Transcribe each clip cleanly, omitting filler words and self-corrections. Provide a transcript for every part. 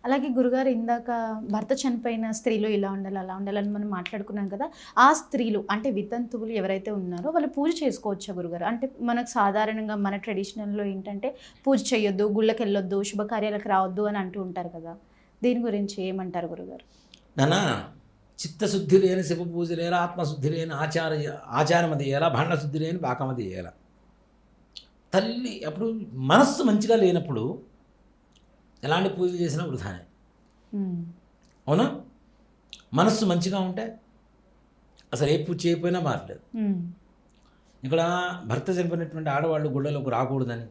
అలాగే గురుగారు ఇందాక భర్త చనిపోయిన స్త్రీలు ఇలా ఉండాలి అలా ఉండాలని మనం మాట్లాడుకున్నాం కదా, ఆ స్త్రీలు అంటే వితంతువులు ఎవరైతే ఉన్నారో వాళ్ళు పూజ చేసుకోవచ్చా గురుగారు? అంటే మనకు సాధారణంగా మన ట్రెడిషనల్లో ఏంటంటే పూజ చేయొద్దు, గుళ్ళకి వెళ్ళొద్దు, శుభకార్యాలకు రావద్దు అని అంటూ ఉంటారు కదా, దీని గురించి ఏమంటారు గురుగారు? నానా చిత్తశుద్ధి లేని శివ పూజ లేలా, ఆత్మశుద్ధి లేని ఆచారమది ఎలా, భాండశుద్ధి లేని పాకమది ఎలా. తల్లి అప్పుడు మనస్సు మంచిగా లేనప్పుడు ఎలాంటి పూజలు చేసినా వృధానే. అవునా? మనస్సు మంచిగా ఉంటే అసలు ఏ పూజ చేయకపోయినా మారలేదు. ఇక్కడ భర్త చనిపోయినటువంటి ఆడవాళ్ళు గుళ్ళలోకి రాకూడదని,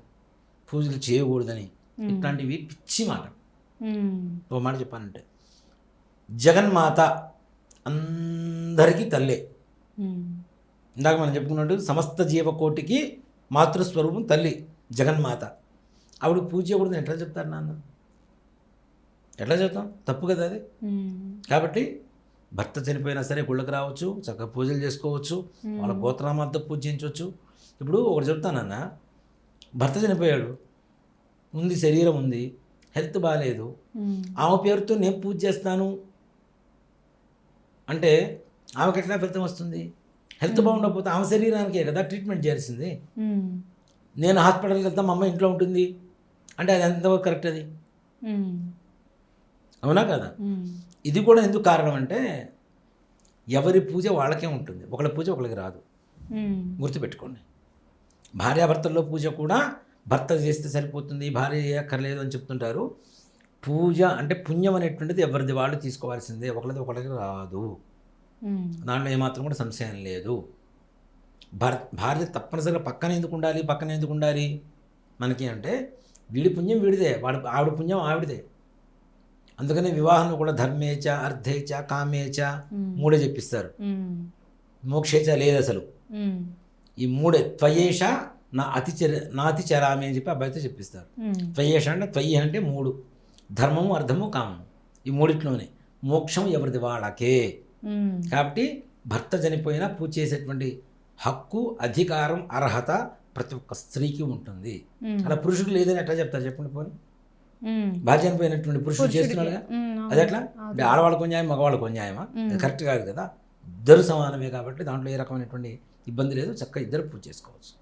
పూజలు చేయకూడదని, ఇట్లాంటివి పిచ్చి మాట. ఒక మాట చెప్పానంటే, జగన్మాత అందరికీ తల్లే. ఇందాక మనం చెప్పుకున్నట్టు సమస్త జీవకోటికి మాతృస్వరూపం తల్లి జగన్మాత. ఆవిడ పూజ చేయకూడదని ఎట్లా చెప్తారు నాన్న? ఎట్లా చెప్తాం? తప్పు కదా అది. కాబట్టి భర్త చనిపోయినా సరే గుళ్ళకి రావచ్చు, చక్కగా పూజలు చేసుకోవచ్చు, వాళ్ళ గోత్రనామాలతో పూజ చేయించవచ్చు. ఇప్పుడు ఒకటి చెప్తానన్న, భర్త చనిపోయాడు, ఉంది శరీరం ఉంది, హెల్త్ బాగాలేదు, ఆమె పేరుతో నేను పూజ చేస్తాను అంటే ఆమెకి ఎట్లా ఫలితం వస్తుంది? హెల్త్ బాగుండకపోతే ఆమె శరీరానికే కదా ట్రీట్మెంట్ చేయాల్సింది. నేను హాస్పిటల్కి వెళ్తాను, మా అమ్మ ఇంట్లో ఉంటుంది అంటే అది ఎంతవరకు కరెక్ట్? అది అవునా కదా? ఇది కూడా ఎందుకు కారణం అంటే, ఎవరి పూజ వాళ్ళకే ఉంటుంది, ఒకళ్ళ పూజ ఒకళ్ళకి రాదు. గుర్తుపెట్టుకోండి. భార్యాభర్తల్లో పూజ కూడా భర్త చేస్తే సరిపోతుంది, భార్య చేయక్కర్లేదు అని చెప్తుంటారు. పూజ అంటే పుణ్యం అనేటువంటిది ఎవరిది వాళ్ళు తీసుకోవాల్సిందే, ఒకళ్ళకి రాదు. దాంట్లో ఏమాత్రం కూడా సంశయం లేదు. భార్య తప్పనిసరిగా పక్కన ఎందుకు ఉండాలి మనకి అంటే, వీడి పుణ్యం వీడిదే, ఆవిడ పుణ్యం ఆవిడదే. అందుకనే వివాహంలో కూడా ధర్మేచ, అర్థేచ, కామేచ మూడే చెప్పిస్తారు. మోక్షేచ లేదు అసలు. ఈ మూడే త్వయేష నా అతిచరామి అని చెప్పి అబ్బాయితో చెప్పిస్తారు. త్వయేష అంటే త్వయి అంటే మూడు, ధర్మము, అర్థము, కామము. ఈ మూడిట్లోనే మోక్షం ఎవరిది వాళ్ళకే. కాబట్టి భర్త చనిపోయినా పూజ చేసేటువంటి హక్కు, అధికారం, అర్హత ప్రతి ఒక్క స్త్రీకి ఉంటుంది. అలా పురుషుడు లేదని ఎట్లా చెప్తారు చెప్పండి? పోనీ భార్య చనిపోయినటువంటి పురుషుడు చేస్తున్నాడుగా, అది ఎట్లా? అంటే ఆడవాళ్ళకు న్యాయం, మగవాళ్ళకు న్యాయమా? అది కరెక్ట్ కాదు కదా. ఇద్దరు సమానమే కాబట్టి దాంట్లో ఏ రకమైనటువంటి ఇబ్బంది లేదు, చక్కగా ఇద్దరు పూజ చేసుకోవచ్చు.